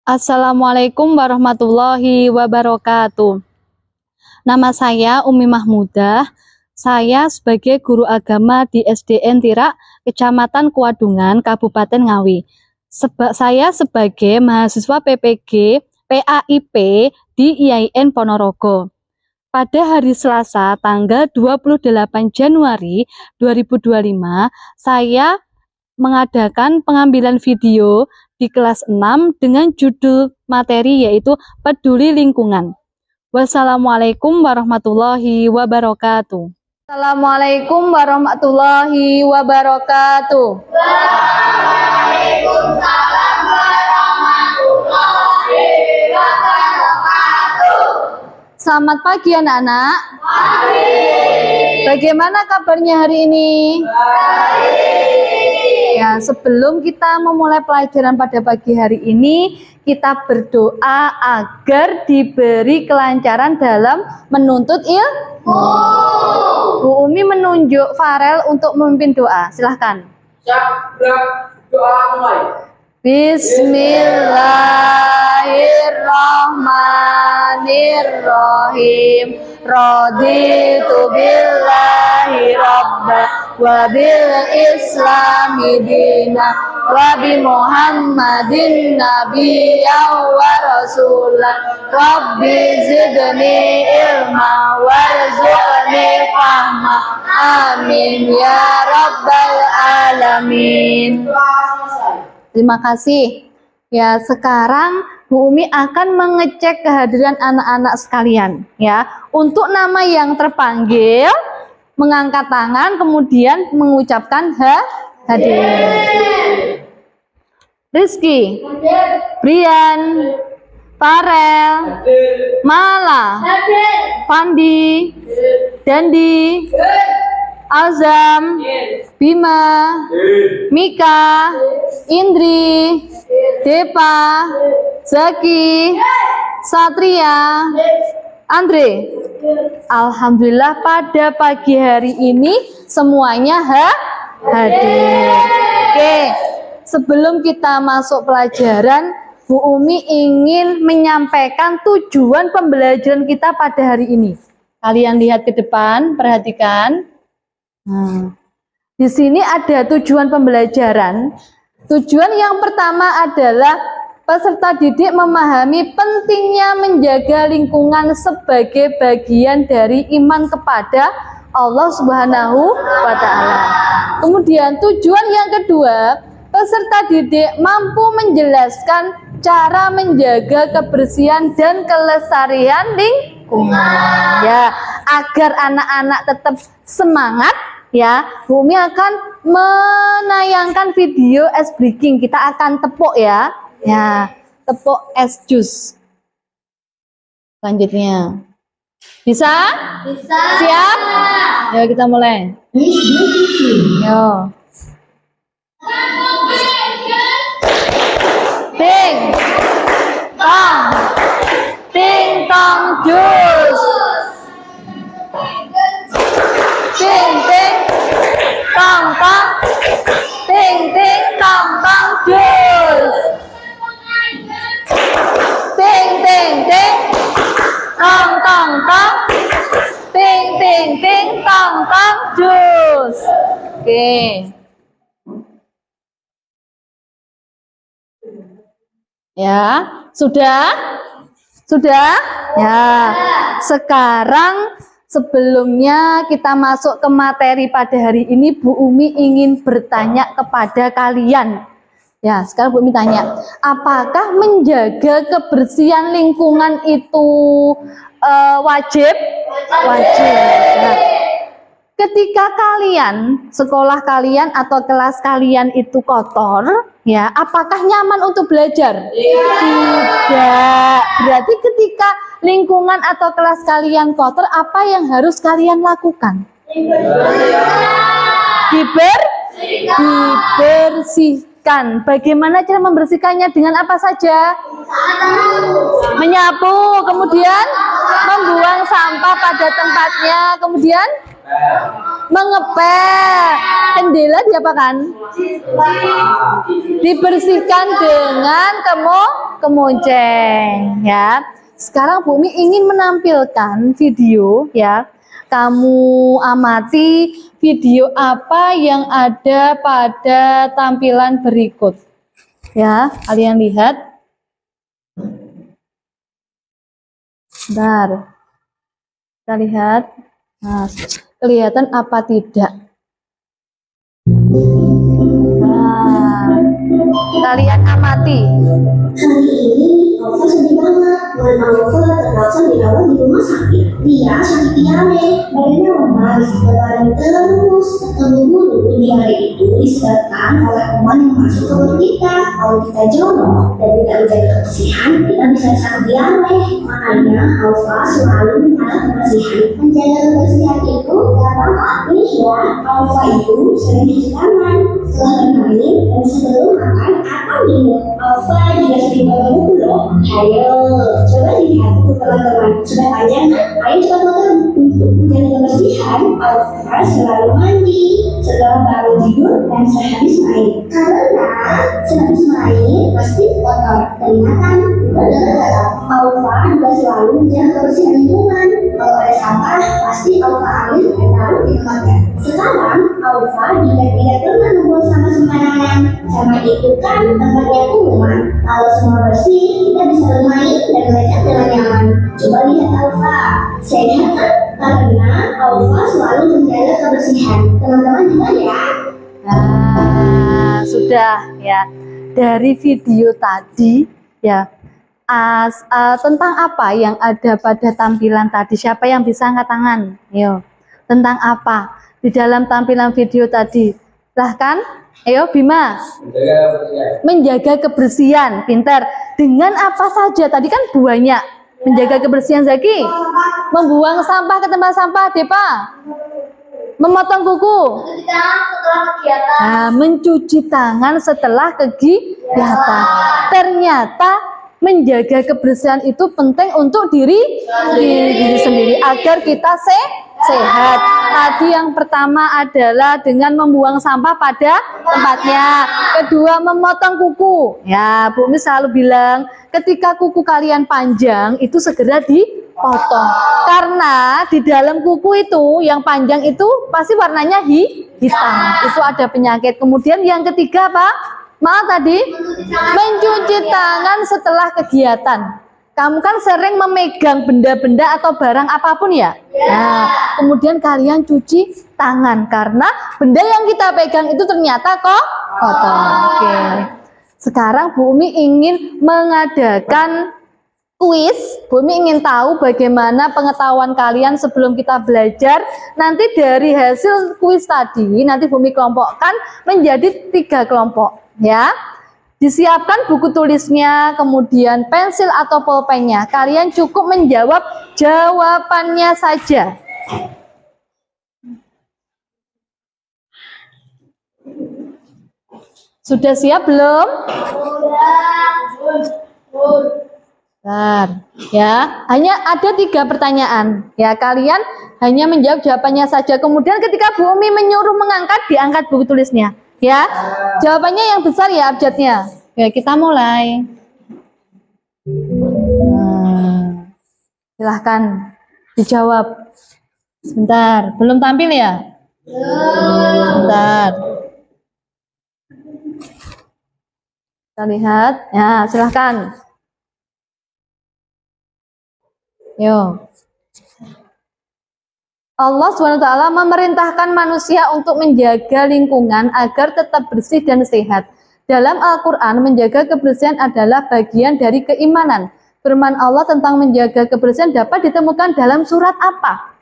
Assalamualaikum warahmatullahi wabarakatuh. Nama saya Umi Mahmudah. Saya sebagai guru agama di SDN Tirak, Kecamatan Kuadungan, Kabupaten Ngawi. Saya sebagai mahasiswa PPG PAIP di IAIN Ponorogo. Pada hari Selasa tanggal 28 Januari 2025, saya mengadakan pengambilan video di kelas 6 dengan judul materi yaitu Peduli Lingkungan. Wassalamualaikum warahmatullahi wabarakatuh. Assalamualaikum warahmatullahi wabarakatuh. Waalaikumsalam warahmatullahi wabarakatuh. Selamat pagi anak-anak. Pagi. Bagaimana kabarnya hari ini? Ya, sebelum kita memulai pelajaran pada pagi hari ini, kita berdoa agar diberi kelancaran dalam menuntut ilmu. Bu Umi menunjuk Farel untuk memimpin doa. Silahkan. Siap, gerak, doa mulai. Bismillahirrahmanirrahim. Raditu billahi rabba wa bil islami dina wa bi muhammadin nabiyya wa rasulah. Rabbi zidni ilma warzuqni fahma. Amin ya rabbal alamin. Terima kasih. Ya, sekarang Bu Umi akan mengecek kehadiran anak-anak sekalian. Ya, untuk nama yang terpanggil, mengangkat tangan, kemudian mengucapkan hadir. Rizky, Brian, Farel, Mala, Pandi, Dandi, Azam, Bima, Mika, Indri, Depa, Zaki, Satria, Andre. Alhamdulillah pada pagi hari ini semuanya hadir. Oke, sebelum kita masuk pelajaran, Bu Umi ingin menyampaikan tujuan pembelajaran kita pada hari ini. Kalian lihat ke depan, perhatikan. Di sini ada tujuan pembelajaran. Tujuan yang pertama adalah peserta didik memahami pentingnya menjaga lingkungan sebagai bagian dari iman kepada Allah Subhanahu wa Ta'ala. Kemudian tujuan yang kedua, peserta didik mampu menjelaskan cara menjaga kebersihan dan kelestarian lingkungan. Ya, agar anak-anak tetap semangat, ya, Bu Umi akan menayangkan video es breaking. Kita akan tepuk ya. Ya, tepuk es jus. Selanjutnya. Bisa? Bisa. Siap? Yuk kita mulai. Yo. Ting. Tong. Ting tong jus. Ting ting. Tong tong. Ting ting tong tong jus. Ting ting ting. Tong tong tong. Ting ting ting tong tong jus. Oke. Ya, sudah? Sudah? Ya. Sekarang sebelumnya kita masuk ke materi pada hari ini, Bu Umi ingin bertanya kepada kalian. Ya, sekarang Bu Umi tanya, apakah menjaga kebersihan lingkungan itu wajib? Wajib. Nah, ketika kalian, sekolah kalian atau kelas kalian itu kotor, ya, apakah nyaman untuk belajar? Tidak. Berarti ketika lingkungan atau kelas kalian kotor, apa yang harus kalian lakukan? Dibersihkan. Bagaimana cara membersihkannya? Dengan apa saja? Menyapu, kemudian membuang sampah pada tempatnya, kemudian Mengepel. Jendela diapakan? Dibersihkan dengan kemunceng ya. Sekarang Bu Umi ingin menampilkan video ya. Kamu amati video apa yang ada pada tampilan berikut. Ya, kalian lihat. Bentar. Kita lihat. Nah, kelihatan apa tidak? Nah, kalian amati. Hari ini Alfa sedih banget. Dan Alfa terpaksa dirawat di rumah sakit. Dia sakit diare. Badannya lemas, berbaring terus. Terburu-buru diare itu disebabkan oleh kuman yang masuk ke perut kita. Kalau kita jorok dan tidak menjaga kebersihan, kita bisa sakit diare. Makanya Alfa selalu menjaga kebersihan. Menjaga kebersihan itu gampang kok. Nih ya, Alfa itu sering cuci tangan setelah bermain dan sebelum makan atau minum. Alfa juga sering bawa buku loh. Ayo, coba lihat buku teman-teman. Sudah panjang kan? Ayo coba tonton. Untuk menjaga kebersihan, Alfa selalu mandi setelah bangun tidur dan sehabis main. Karena sehabis main pasti kotor. Peringatan, benar-benar Alfa juga selalu menjaga kebersihan lingkungan. Kalau ada sampah, pasti Alfa ambil dan taruh di tempatnya. Sekarang, Alfa juga tidak pernah membuang sampah sembarangan. Sama itu kan tempatnya umum. Kalau semua bersih, kita bisa bermain dan belajar dengan nyaman. Coba lihat Alfa, sehat kan? Karena Alfa selalu menjaga kebersihan. Teman-teman juga ya. Nah, sudah ya. Dari video tadi ya, tentang apa yang ada pada tampilan tadi? Siapa yang bisa angkat tangan? Yo, tentang apa di dalam tampilan video tadi? Silahkan. Ayo Bima. Menjaga kebersihan. Pintar. Dengan apa saja? Tadi kan banyak. Menjaga kebersihan Zaki. Membuang sampah ke tempat sampah. Depa. Memotong kuku. Mencuci tangan setelah Nah, mencuci tangan setelah kegiatan. kegiatan. Ternyata menjaga kebersihan itu penting untuk diri sendiri agar kita sehat. Tadi yang pertama adalah dengan membuang sampah pada tempatnya. Kedua, memotong kuku. Ya, Bu Umi selalu bilang, ketika kuku kalian panjang itu segera dipotong. Karena di dalam kuku itu yang panjang itu pasti warnanya hitam. Itu ada penyakit. Kemudian yang ketiga apa? Maaf tadi, mencuci tangan setelah kegiatan. Kamu kan sering memegang benda-benda atau barang apapun ya. Nah, kemudian kalian cuci tangan karena benda yang kita pegang itu ternyata kotor. Oke. Sekarang Bu Umi ingin mengadakan kuis. Bu Umi ingin tahu bagaimana pengetahuan kalian sebelum kita belajar. Nanti dari hasil kuis tadi, nanti Bu Umi kelompokkan menjadi 3 kelompok. Ya, disiapkan buku tulisnya, kemudian pensil atau pulpennya. Kalian cukup menjawab jawabannya saja. Sudah siap belum? Bentar, ya, hanya ada 3 pertanyaan. Ya, kalian hanya menjawab jawabannya saja. Kemudian ketika Bu Umi menyuruh mengangkat, diangkat buku tulisnya. Ya, jawabannya yang besar ya abjadnya. Ya, kita mulai. Nah, silahkan dijawab. Sebentar, belum tampil ya? Sebentar. Kita lihat. Ya, silahkan. Yo. Allah SWT memerintahkan manusia untuk menjaga lingkungan agar tetap bersih dan sehat. Dalam Al-Quran, menjaga kebersihan adalah bagian dari keimanan. Firman Allah tentang menjaga kebersihan dapat ditemukan dalam surat apa?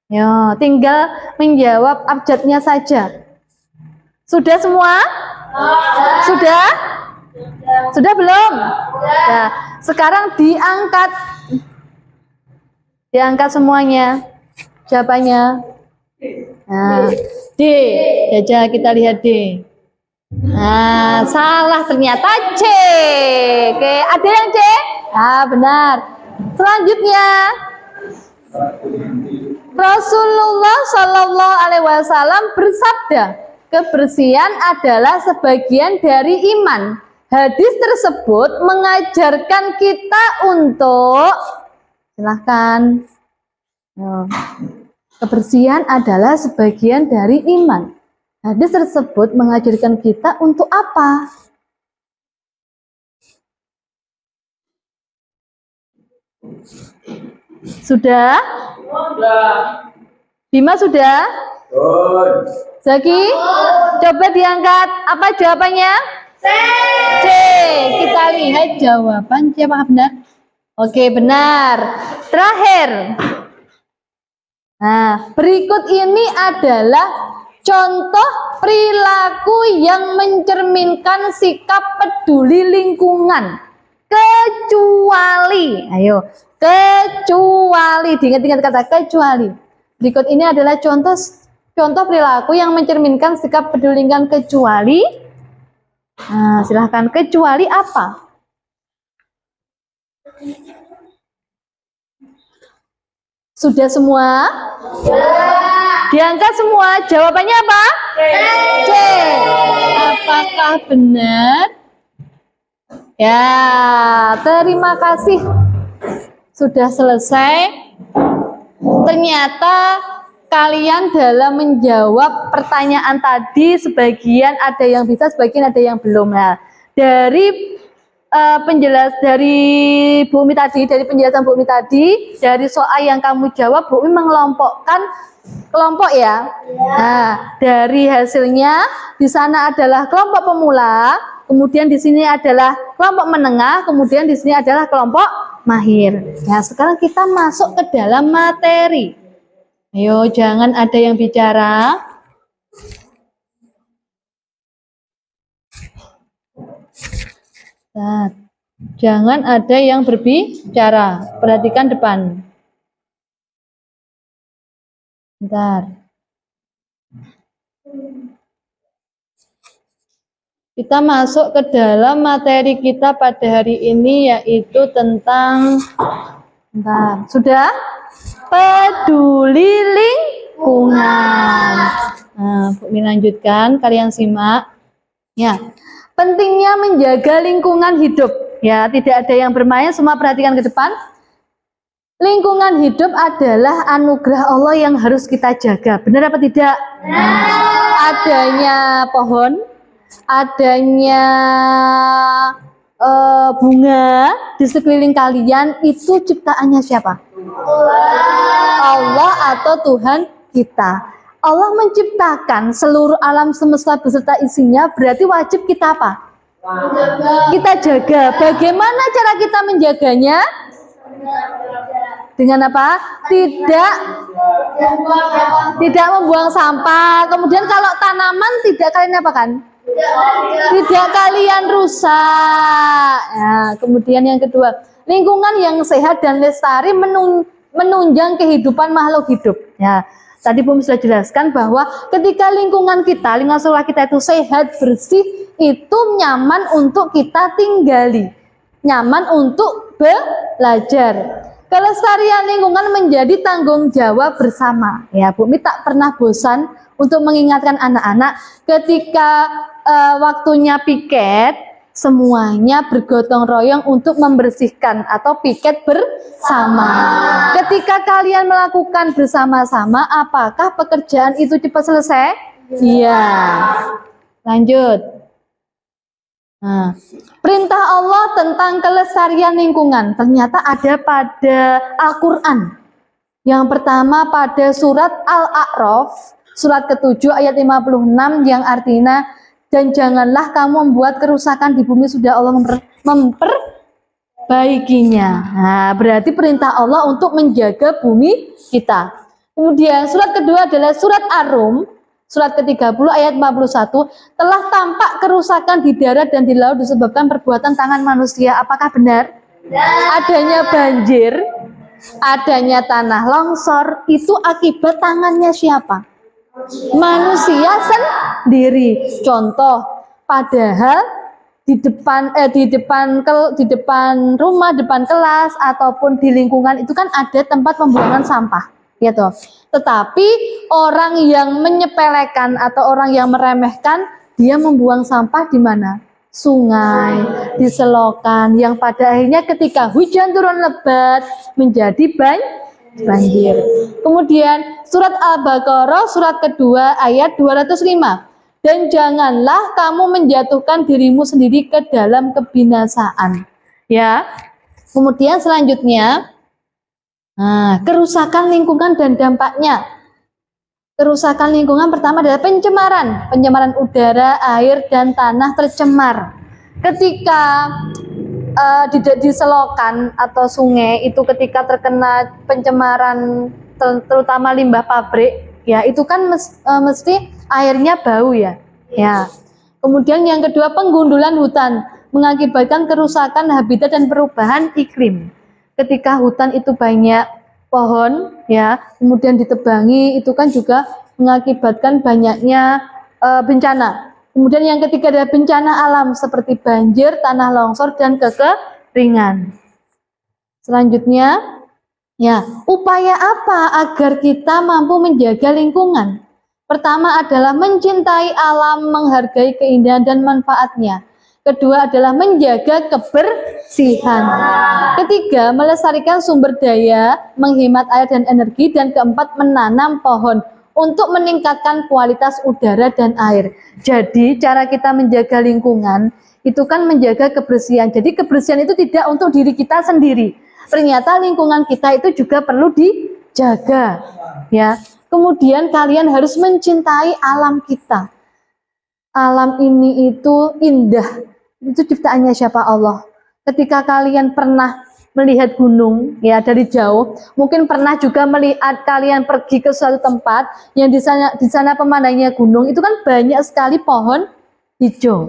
Ya, tinggal menjawab abjadnya saja. Sudah semua? Sudah? Sudah belum? Ya, sekarang diangkat. Diangkat semuanya. Jawabannya. Nah, D. Jajah, kita lihat D. Nah, salah ternyata C. Oke, ada yang C? Ah, benar. Selanjutnya. Rasulullah Shallallahu Alaihi Wasallam bersabda, kebersihan adalah sebagian dari iman. Hadis tersebut mengajarkan kita untuk, silahkan. Kebersihan adalah sebagian dari iman. Hadis tersebut mengajarkan kita untuk apa? Sudah? Bima sudah? Zaki? Coba diangkat. Apa jawabannya? C. Kita lihat jawaban siapa benar? Oke, benar. Terakhir. Nah, berikut ini adalah contoh perilaku yang mencerminkan sikap peduli lingkungan. Kecuali, ayo, kecuali, diingat-ingat kata kecuali. Berikut ini adalah contoh perilaku yang mencerminkan sikap peduli lingkungan kecuali. Nah, silahkan, kecuali apa? Sudah semua? Diangkat semua. Jawabannya apa? C. Apakah benar? Ya, terima kasih. Sudah selesai. Ternyata kalian dalam menjawab pertanyaan tadi sebagian ada yang bisa, sebagian ada yang belum. Nah, dari dari Bu Umi tadi, dari penjelasan Bu Umi tadi, dari soal yang kamu jawab, Bu Umi mengelompokkan kelompok ya. Nah, dari hasilnya di sana adalah kelompok pemula, kemudian di sini adalah kelompok menengah, kemudian di sini adalah kelompok mahir. Nah, sekarang kita masuk ke dalam materi. Ayo, jangan ada yang bicara. Nah, jangan ada yang berbicara. Perhatikan depan. Bentar. Kita masuk ke dalam materi kita pada hari ini, yaitu tentang, bentar, sudah? Peduli lingkungan. Nah, Bu Umi lanjutkan, kalian simak. Ya. Pentingnya menjaga lingkungan hidup. Ya, tidak ada yang bermain, semua perhatikan ke depan. Lingkungan hidup adalah anugerah Allah yang harus kita jaga. Benar apa tidak? Adanya pohon, adanya bunga di sekeliling kalian, itu ciptaannya siapa? Allah atau Tuhan kita. Allah menciptakan seluruh alam semesta beserta isinya, berarti wajib kita apa? Kita jaga. Bagaimana cara kita menjaganya? Dengan apa? Tidak membuang sampah. Kemudian kalau tanaman tidak kalian apa kan? Tidak kalian rusak. Ya, kemudian yang kedua, lingkungan yang sehat dan lestari menunjang kehidupan makhluk hidup. Ya. Tadi Bu sudah jelaskan bahwa ketika lingkungan sekolah kita itu sehat, bersih, itu nyaman untuk kita tinggali, nyaman untuk belajar. Kelestarian lingkungan menjadi tanggung jawab bersama. Ya, Bu Mi tak pernah bosan untuk mengingatkan anak-anak ketika waktunya piket, semuanya bergotong royong untuk membersihkan atau piket bersama. Ketika kalian melakukan bersama-sama, apakah pekerjaan itu cepat selesai? Iya. Lanjut. Nah, perintah Allah tentang kelestarian lingkungan ternyata ada pada Al-Quran. Yang pertama pada surat Al-A'raf, surat ke-7 ayat 56, yang artinya, dan janganlah kamu membuat kerusakan di bumi, sudah Allah memperbaikinya. Nah, berarti perintah Allah untuk menjaga bumi kita. Kemudian surat kedua adalah surat Ar-Rum, surat ke-30 ayat 41, telah tampak kerusakan di darat dan di laut disebabkan perbuatan tangan manusia. Apakah benar? Adanya banjir, adanya tanah longsor, itu akibat tangannya siapa? Manusia sendiri. Contoh, padahal di depan rumah, depan kelas ataupun di lingkungan itu kan ada tempat pembuangan sampah. Ya toh. Tetapi orang yang menyepelekan atau orang yang meremehkan, dia membuang sampah di mana? Sungai, di selokan, yang pada akhirnya ketika hujan turun lebat menjadi banjir. Kemudian surat Al-Baqarah surat kedua ayat 205. Dan janganlah kamu menjatuhkan dirimu sendiri ke dalam kebinasaan. Ya. Kemudian selanjutnya, kerusakan lingkungan dan dampaknya. Kerusakan lingkungan pertama adalah pencemaran udara, air, dan tanah tercemar. Ketika di selokan atau sungai itu ketika terkena pencemaran terutama limbah pabrik, ya itu kan mesti airnya bau ya. Ya. Kemudian yang kedua, penggundulan hutan mengakibatkan kerusakan habitat dan perubahan iklim. Ketika hutan itu banyak pohon ya, kemudian ditebangi, itu kan juga mengakibatkan banyaknya bencana. Kemudian yang ketiga adalah bencana alam seperti banjir, tanah longsor, dan kekeringan. Selanjutnya, ya, upaya apa agar kita mampu menjaga lingkungan? Pertama adalah mencintai alam, menghargai keindahan dan manfaatnya. Kedua adalah menjaga kebersihan. Ketiga, melestarikan sumber daya, menghemat air dan energi. Dan keempat, menanam pohon untuk meningkatkan kualitas udara dan air. Jadi, cara kita menjaga lingkungan itu kan menjaga kebersihan. Jadi, kebersihan itu tidak untuk diri kita sendiri. Ternyata lingkungan kita itu juga perlu dijaga. Ya. Kemudian kalian harus mencintai alam kita. Alam ini itu indah. Itu ciptaannya siapa? Allah. Ketika kalian pernah melihat gunung ya dari jauh, mungkin pernah juga melihat kalian pergi ke suatu tempat yang di sana pemandangannya gunung, itu kan banyak sekali pohon hijau.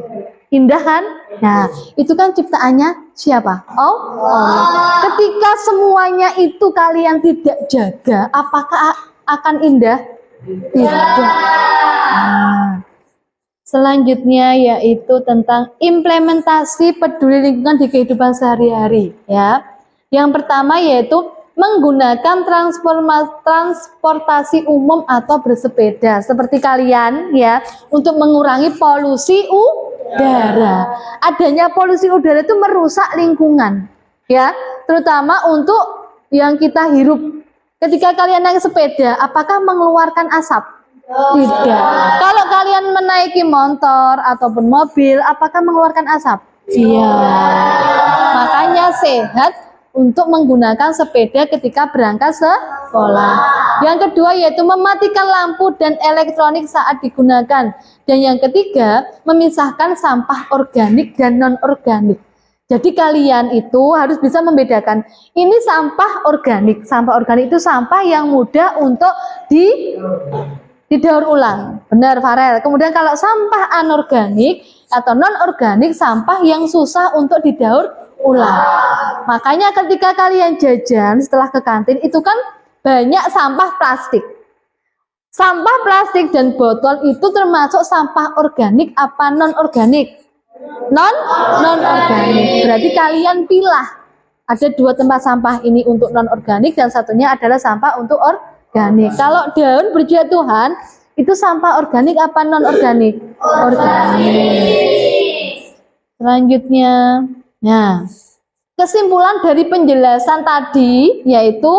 Indah kan? Nah, itu kan ciptaannya siapa? Allah. Ketika semuanya itu kalian tidak jaga, apakah akan indah? Tidak. Nah, selanjutnya yaitu tentang implementasi peduli lingkungan di kehidupan sehari-hari ya. Yang pertama yaitu menggunakan transportasi umum atau bersepeda seperti kalian ya, untuk mengurangi polusi udara. Adanya polusi udara itu merusak lingkungan ya, terutama untuk yang kita hirup. Ketika kalian naik sepeda, apakah mengeluarkan asap? Tidak. Kalau kalian menaiki motor ataupun mobil, apakah mengeluarkan asap? Iya. Makanya sehat untuk menggunakan sepeda ketika berangkat sekolah. Yang kedua yaitu mematikan lampu dan elektronik saat digunakan. Dan yang ketiga, memisahkan sampah organik dan non-organik. Jadi kalian itu harus bisa membedakan, ini sampah organik. Sampah organik itu sampah yang mudah untuk didaur ulang. Benar, Farel. Kemudian kalau sampah anorganik atau non-organik, sampah yang susah untuk didaur ulang. Makanya ketika kalian jajan setelah ke kantin, itu kan banyak sampah plastik. Sampah plastik dan botol itu termasuk sampah organik apa non-organik? Non-organik. Berarti kalian pilah. Ada dua tempat sampah ini untuk non-organik dan satunya adalah sampah untuk organik. Kalau daun berjatuhan itu sampah organik apa non-organik? Organik. Selanjutnya, nah, kesimpulan dari penjelasan tadi yaitu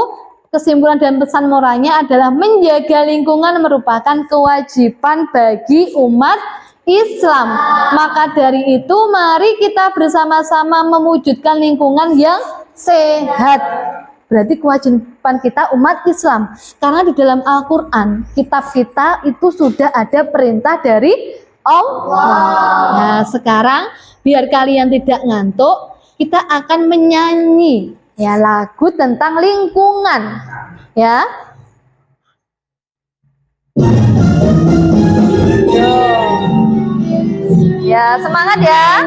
kesimpulan dan pesan moralnya adalah menjaga lingkungan merupakan kewajiban bagi umat Islam. Maka dari itu mari kita bersama-sama mewujudkan lingkungan yang sehat. Berarti kewajiban kita umat Islam. Karena di dalam Al-Quran, kitab kita itu sudah ada perintah dari Allah. Nah, sekarang biar kalian tidak ngantuk, kita akan menyanyi ya lagu tentang lingkungan. Ya. Ya, semangat ya.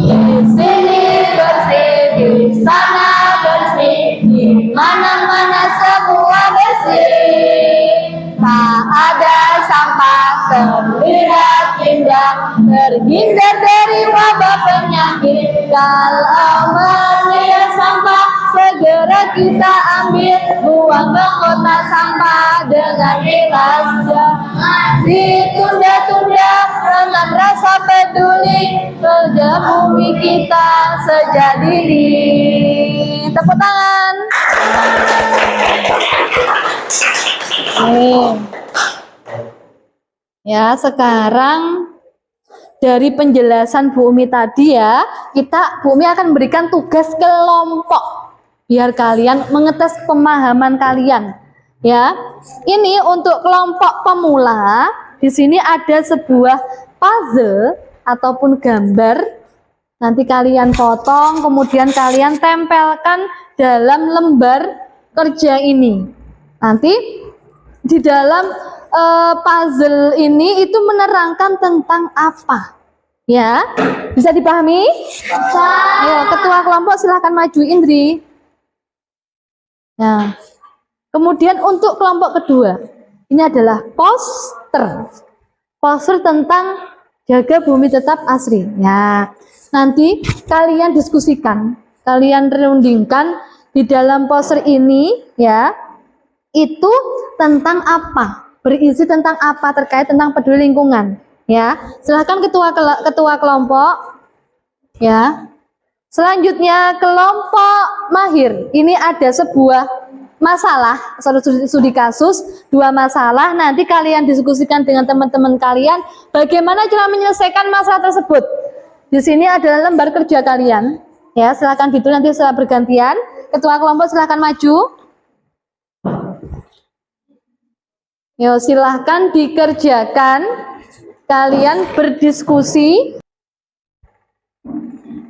Di sini bersih, di sana bersih, di mana-mana semua bersih. Tak ada sampah, terlihat indah, terhindar dari wabah penyakit. Kalau melihat sampah, segera kita ambil, buang ke kotak sampah dengan ikhlas. Jangan ditunda-tunda dengan rasa peduli, kerja bumi kita sejak dini. Tepuk tangan. Nih. Ya, sekarang dari penjelasan Bu Umi tadi ya, Bu Umi akan memberikan tugas kelompok biar kalian mengetes pemahaman kalian. Ya, ini untuk kelompok pemula. Di sini ada sebuah puzzle ataupun gambar. Nanti kalian potong, kemudian kalian tempelkan dalam lembar kerja ini. Nanti di dalam puzzle ini itu menerangkan tentang apa? Ya, bisa dipahami? Bisa. Ayo, ketua kelompok silahkan maju, Indri. Nah, kemudian untuk kelompok kedua, ini adalah poster. Poster tentang jaga bumi tetap asri. Ya, nanti kalian diskusikan, kalian rundingkan di dalam poster ini, ya, itu tentang apa? Berisi tentang apa terkait tentang peduli lingkungan, ya. Silahkan ketua kelompok, ya. Selanjutnya kelompok mahir. Ini ada sebuah masalah, studi kasus, 2 masalah. Nanti kalian diskusikan dengan teman-teman kalian bagaimana cara menyelesaikan masalah tersebut. Di sini adalah lembar kerja kalian, ya. Silahkan ditulis nanti setelah bergantian. Ketua kelompok silahkan maju. Yo, silahkan dikerjakan. Kalian berdiskusi.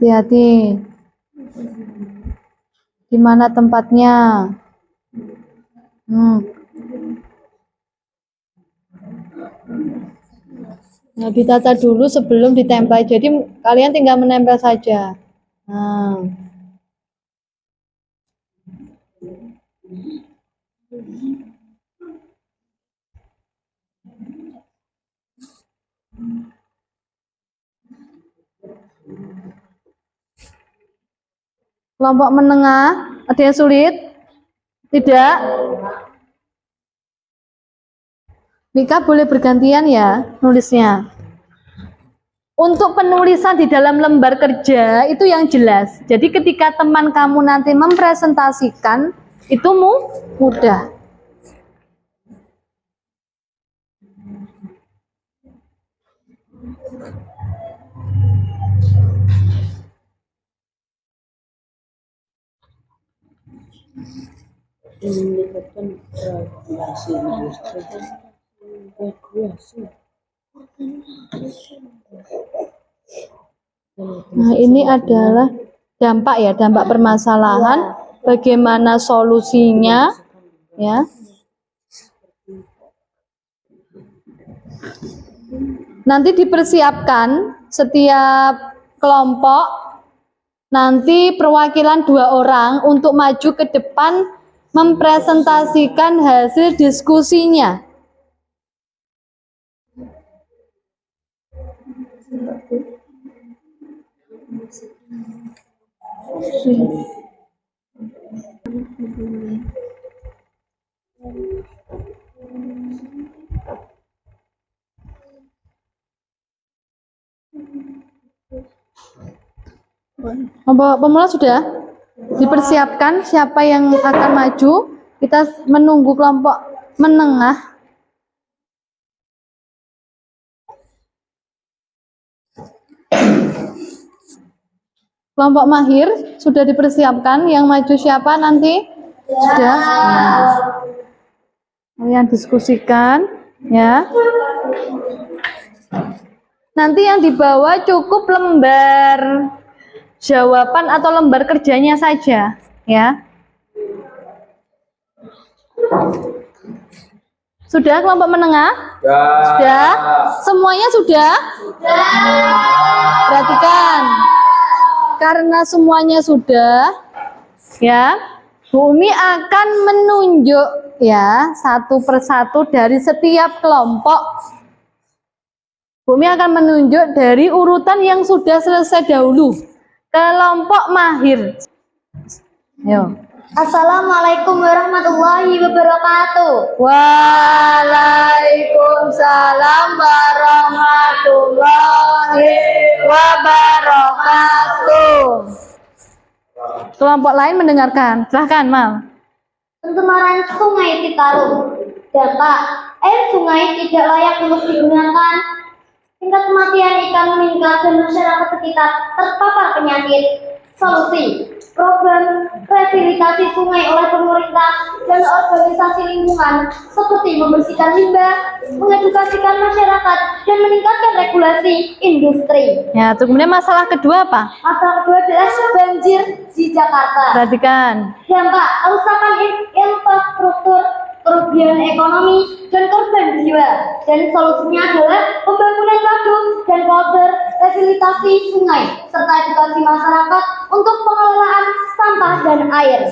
Hati-hati. Di mana tempatnya? Nah, ditata dulu sebelum ditempel. Jadi kalian tinggal menempel saja. Nah. Kelompok menengah, ada yang sulit? Tidak? Mika boleh bergantian ya nulisnya. Untuk penulisan di dalam lembar kerja itu yang jelas. Jadi ketika teman kamu nanti mempresentasikan, itu mudah. Meningkatkan regulasi industri. Nah, ini adalah dampak ya, dampak permasalahan, bagaimana solusinya, ya. Nanti dipersiapkan setiap kelompok. Nanti perwakilan 2 orang untuk maju ke depan mempresentasikan hasil diskusinya. Kelompok pemula sudah dipersiapkan siapa yang akan maju. Kita menunggu kelompok menengah. Kelompok mahir sudah dipersiapkan. Yang maju siapa nanti? Sudah. Kalian diskusikan, ya. Nanti yang dibawa cukup lembar jawaban atau lembar kerjanya saja, ya. Sudah kelompok menengah? Sudah? Semuanya sudah? Perhatikan. Karena semuanya sudah, ya, Bu Umi akan menunjuk ya satu persatu dari setiap kelompok. Bu Umi akan menunjuk dari urutan yang sudah selesai dahulu. Kelompok mahir. Ayo. Assalamualaikum warahmatullahi wabarakatuh. Waalaikumsalam warahmatullahi wabarakatuh. Kelompok lain mendengarkan. Silahkan, Mal. Pencemaran Sungai Citarum. Dampak, air sungai tidak layak untuk digunakan. Tingkat kematian ikan meningkat dan masyarakat sekitar terpapar penyakit. Solusi, program rehabilitasi sungai oleh pemerintah dan organisasi lingkungan seperti membersihkan limbah, mengedukasikan masyarakat, dan meningkatkan regulasi industri. Ya, terus kemudian masalah kedua apa? Masalah kedua adalah banjir di Jakarta. Perhatikan. Dampak, kerusakan infrastruktur, kerugian ekonomi, dan korban jiwa. Dan solusinya adalah pembangunan waduk dan polder, rehabilitasi sungai, serta edukasi masyarakat untuk pengelolaan sampah dan air.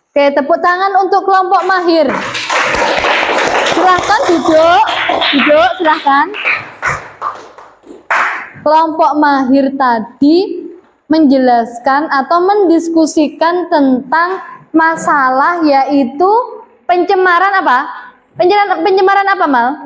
Oke, tepuk tangan untuk kelompok mahir. Silahkan duduk. Duduk, silahkan. Kelompok mahir tadi menjelaskan atau mendiskusikan tentang masalah yaitu pencemaran apa? Pencemaran apa, Mal?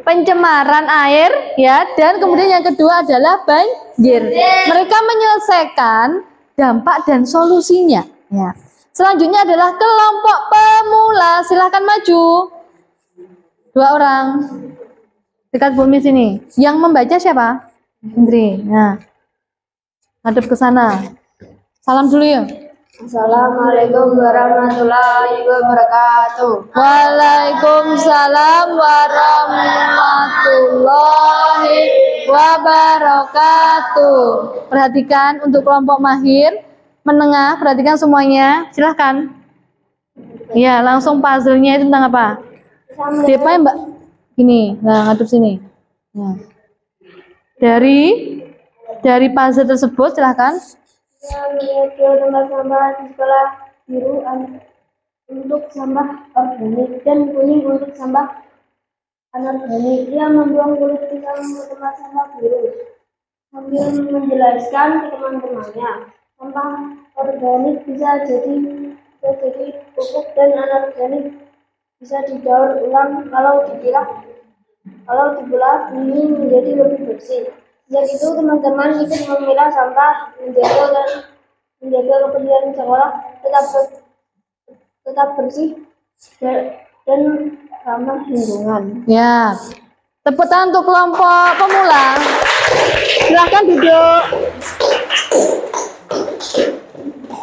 Pencemaran air, ya. Dan kemudian yang kedua adalah banjir. Mereka menyelesaikan dampak dan solusinya, ya. Selanjutnya adalah kelompok pemula. Silahkan maju. 2 orang. Dekat bumi sini. Yang membaca siapa? Indri. Nah, ngadep ke sana. Salam dulu ya. Assalamualaikum warahmatullahi wabarakatuh. Waalaikumsalam warahmatullahi wabarakatuh. Perhatikan untuk kelompok mahir, menengah, perhatikan semuanya. Silahkan. Ya, langsung puzzle-nya itu tentang apa? Depa Mbak. Gini, nah ngadep sini. Nah. Dari puzzle tersebut silahkan. Menjaga tempat sampah di sekolah biru untuk sampah organik dan kuning untuk sampah anorganik. Ia membuang kulit pisang ke tempat sampah biru sambil menjelaskan ke teman-temannya, sampah organik bisa jadi pupuk dan anorganik bisa didaur ulang kalau dibelah ini menjadi lebih bersih. Sejak itu teman-teman ikut memilah sampah, menjaga kebersihan sekolah tetap bersih dan ramah lingkungan. Ya, tepuk tangan untuk kelompok pemula. Silahkan duduk.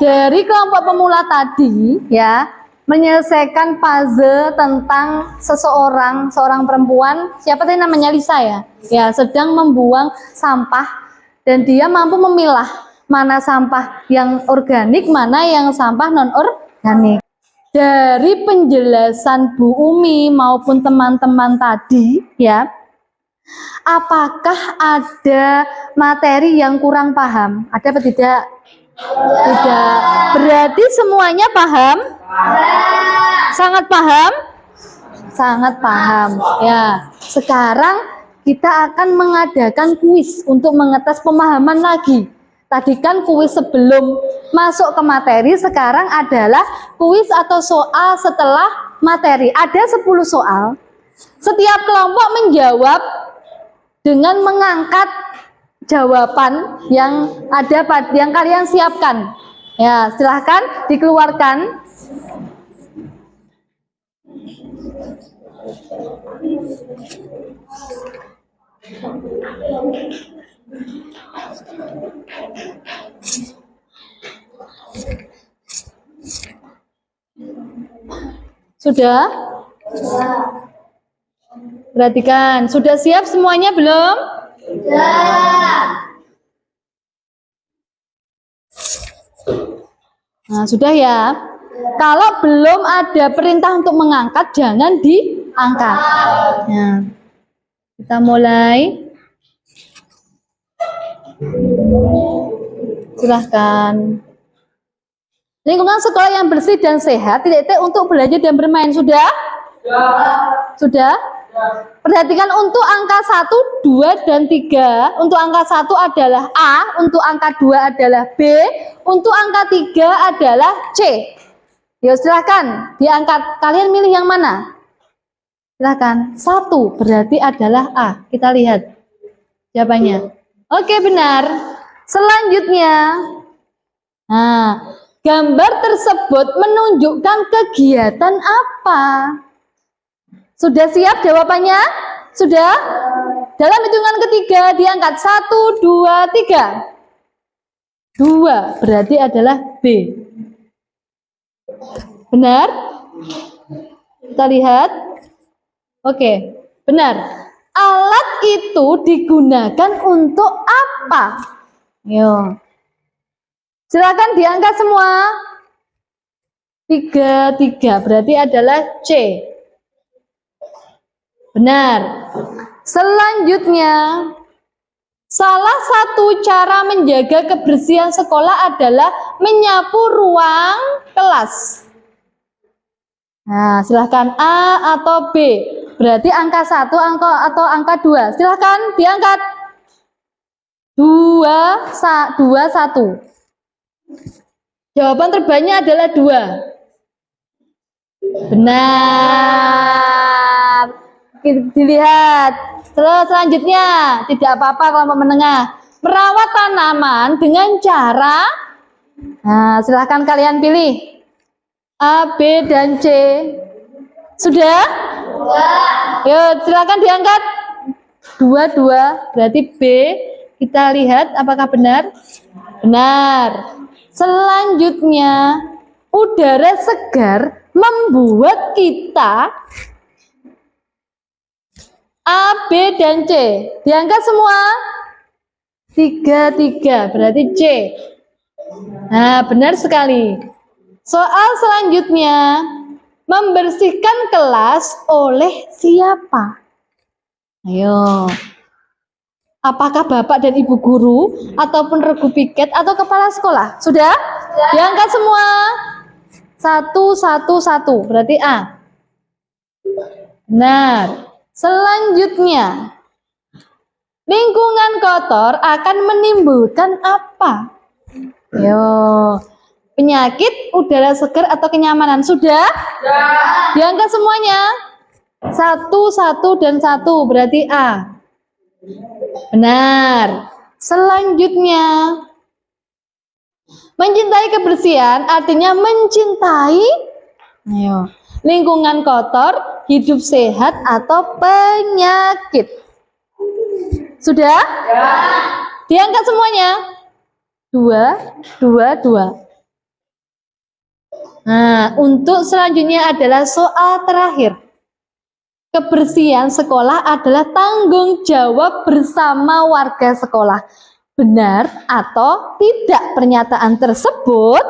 Dari kelompok pemula tadi, ya, menyelesaikan puzzle tentang seorang perempuan, siapa tadi namanya, Lisa ya, ya, sedang membuang sampah dan dia mampu memilah mana sampah yang organik, mana yang sampah non organik. Dari penjelasan Bu Umi maupun teman-teman tadi, ya, apakah ada materi yang kurang paham? Ada apa tidak? Tidak. Berarti semuanya paham? Sangat paham? Sangat paham. Ya. Sekarang kita akan mengadakan kuis untuk mengetes pemahaman lagi. Tadi kan kuis sebelum masuk ke materi, sekarang adalah kuis atau soal setelah materi. Ada 10 soal. Setiap kelompok menjawab dengan mengangkat jawaban yang ada yang kalian siapkan. Ya, silahkan dikeluarkan. Sudah? Perhatikan, sudah siap semuanya belum? Nah, sudah ya. Kalau belum ada perintah untuk mengangkat, jangan diangkat. Nah, kita mulai. Silahkan. Lingkungan sekolah yang bersih dan sehat, titik-titik untuk belajar dan bermain. Sudah? Sudah? Perhatikan untuk angka 1, 2, dan 3. Untuk angka 1 adalah A, untuk angka 2 adalah B, untuk angka 3 adalah C. Yuk silahkan diangkat. Kalian milih yang mana? Silahkan. 1 berarti adalah A. Kita lihat jawabannya. Oke, benar. Selanjutnya, nah, gambar tersebut menunjukkan kegiatan apa? Sudah siap jawabannya? Sudah? Dalam hitungan ketiga diangkat 1, 2, 3. 2 berarti adalah B. Benar? Kita lihat. Oke, benar. Alat itu digunakan untuk apa? Yo. Silakan diangkat semua. 3, 3 berarti adalah C. Benar. Selanjutnya, salah satu cara menjaga kebersihan sekolah adalah menyapu ruang kelas. Nah, silahkan A atau B. Berarti angka 1 atau angka 2. Silahkan diangkat. 2, 1. Jawaban terbanyak adalah 2. Benar. Dilihat. Terus selanjutnya, tidak apa-apa kelompok menengah. Merawat tanaman dengan cara, nah silahkan kalian pilih A, B, dan C. Sudah? Yuk silahkan diangkat. 2, berarti B. Kita lihat apakah benar. Benar. Selanjutnya, udara segar membuat kita, A, B, dan C. Diangkat semua. 3, berarti C. Nah, benar sekali. Soal selanjutnya, membersihkan kelas oleh siapa? Ayo. Apakah Bapak dan Ibu guru, ataupun regu piket, atau kepala sekolah? Sudah? Diangkat semua. 1, berarti A. Benar. Selanjutnya, lingkungan kotor akan menimbulkan apa? Yo, penyakit, udara segar, atau kenyamanan. Sudah? Diangkat semuanya. 1, dan 1 berarti A. Benar. Selanjutnya, mencintai kebersihan artinya mencintai, ayo, lingkungan kotor, hidup sehat, atau penyakit. Sudah? Diangkat semuanya. 2. Nah, untuk selanjutnya adalah soal terakhir. Kebersihan sekolah adalah tanggung jawab bersama warga sekolah. Benar atau tidak pernyataan tersebut?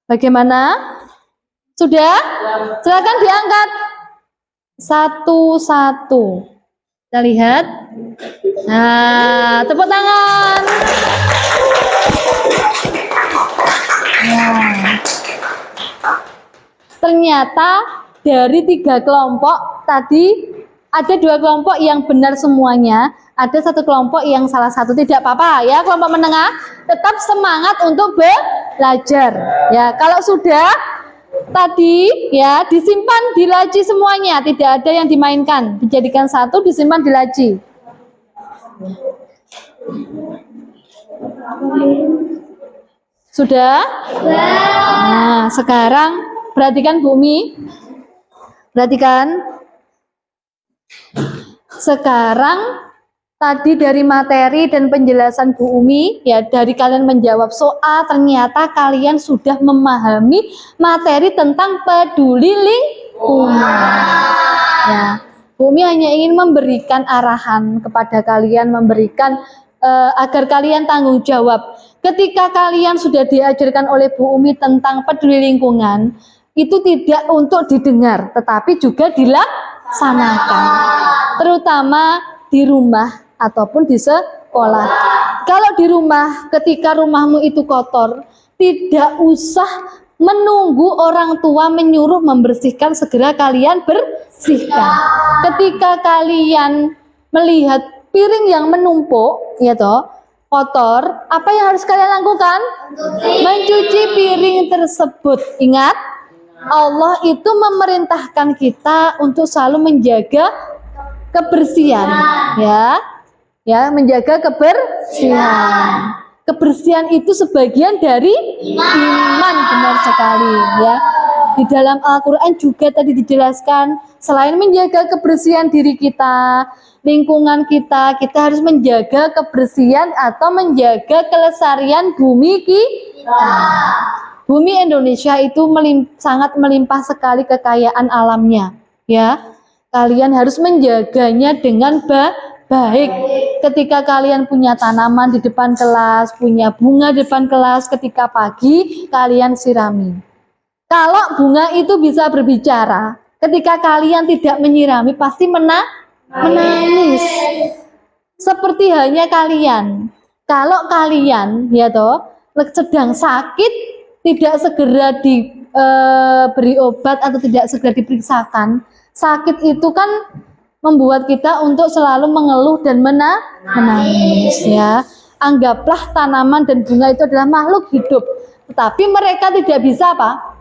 Bagaimana? Sudah? Silakan diangkat. 1. Kita lihat. Nah, tepuk tangan. Nah. Ternyata dari 3 kelompok tadi ada 2 kelompok yang benar semuanya, ada 1 kelompok yang salah satu. Tidak apa-apa ya, kelompok menengah tetap semangat untuk belajar. Ya, kalau sudah tadi ya disimpan di laci semuanya, tidak ada yang dimainkan, dijadikan 1, disimpan di laci. Sudah? Nah, sekarang perhatikan Bumi. Perhatikan. Sekarang tadi dari materi dan penjelasan Bu Umi, ya dari kalian menjawab soal, ternyata kalian sudah memahami materi tentang peduli lingkungan. Ya, Bu Umi hanya ingin memberikan arahan kepada kalian, memberikan agar kalian tanggung jawab. Ketika kalian sudah diajarkan oleh Bu Umi tentang peduli lingkungan, itu tidak untuk didengar, tetapi juga dilaksanakan. Terutama di rumah ataupun di sekolah. Kalau di rumah, ketika rumahmu itu kotor, tidak usah menunggu orang tua menyuruh membersihkan, segera kalian bersihkan. Ketika kalian melihat piring yang menumpuk, ya toh, kotor, apa yang harus kalian lakukan? Mencuci piring tersebut. Ingat, Allah itu memerintahkan kita untuk selalu menjaga kebersihan, ya, menjaga kebersihan. Kebersihan itu sebagian dari iman, benar sekali, ya. Di dalam Al-Quran juga tadi dijelaskan, selain menjaga kebersihan diri kita, lingkungan kita, kita harus menjaga kebersihan atau menjaga kelestarian bumi kita. Bumi Indonesia itu sangat melimpah sekali kekayaan alamnya, ya. Kalian harus menjaganya dengan baik. Ketika kalian punya tanaman di depan kelas, punya bunga di depan kelas, ketika pagi kalian sirami. Kalau bunga itu bisa berbicara, ketika kalian tidak menyirami pasti menangis. Seperti halnya kalian. Kalau kalian, ya toh, sedang sakit, tidak segera diberi obat atau tidak segera diperiksakan, sakit itu kan membuat kita untuk selalu mengeluh dan menangis, ya. Anggaplah tanaman dan bunga itu adalah makhluk hidup, tetapi mereka tidak bisa apa?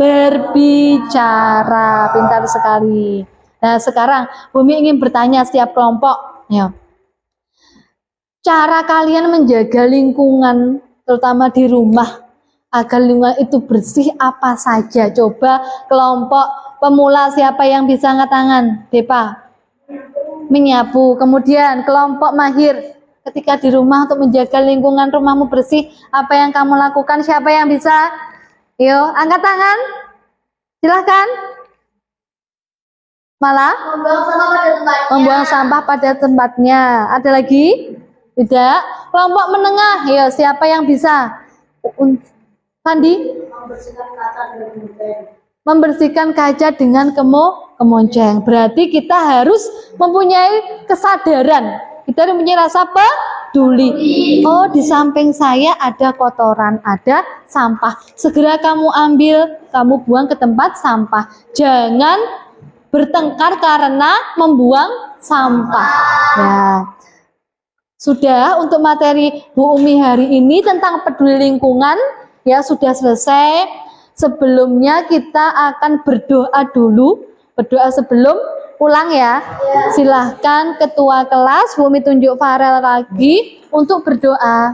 Berbicara. Pintar sekali. Nah, sekarang Bumi ingin bertanya setiap kelompok, ya. Cara kalian menjaga lingkungan, terutama di rumah, agar lingkungan itu bersih apa saja? Coba kelompok pemula siapa yang bisa angkat tangan? Depa. Menyapu. Kemudian kelompok mahir, ketika di rumah untuk menjaga lingkungan rumahmu bersih, apa yang kamu lakukan? Siapa yang bisa? Yuk, angkat tangan. Silahkan. Malah? Membuang sampah pada tempatnya. Ada lagi? Tidak. Kelompok menengah. Yuk, siapa yang bisa? Pandi? Membersihkan kaca dengan kemonceng. Berarti kita harus mempunyai kesadaran. Kita harus mempunyai rasa peduli. Oh, di samping saya ada kotoran, ada sampah. Segera kamu ambil, kamu buang ke tempat sampah. Jangan bertengkar karena membuang sampah. Ya. Sudah untuk materi Bu Umi hari ini tentang peduli lingkungan, ya sudah selesai. Sebelumnya kita akan berdoa dulu, berdoa sebelum pulang, ya. Silahkan ketua kelas Bu Umi tunjuk Farel lagi untuk berdoa.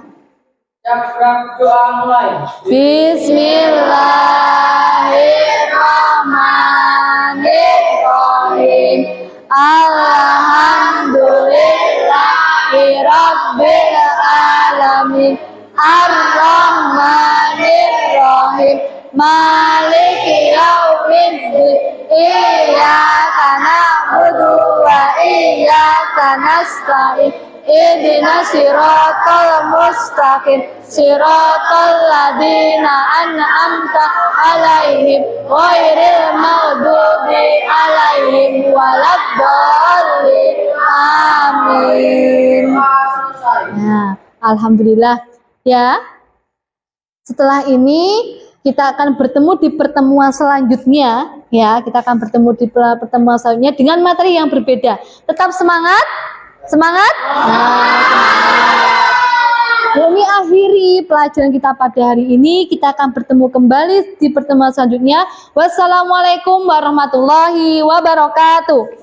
Doa mulai. Bismillahirrahmanirrahim. Alhamdulillahirabbil alamin. Ar-Rahmanir-Rahim. Maliki yaumiddin. Iyyaka na'budu wa iyyaka nasta'in. Ihdinas siratal mustaqim. Siratal ladzina an'amta 'alaihim ghairil maghdubi 'alaihim waladdallin. Amin. Nah, alhamdulillah, ya. Setelah ini kita akan bertemu di pertemuan selanjutnya, ya. Kita akan bertemu di pertemuan selanjutnya dengan materi yang berbeda. Tetap semangat, semangat. Kami akhiri pelajaran kita pada hari ini. Kita akan bertemu kembali di pertemuan selanjutnya. Wassalamualaikum warahmatullahi wabarakatuh.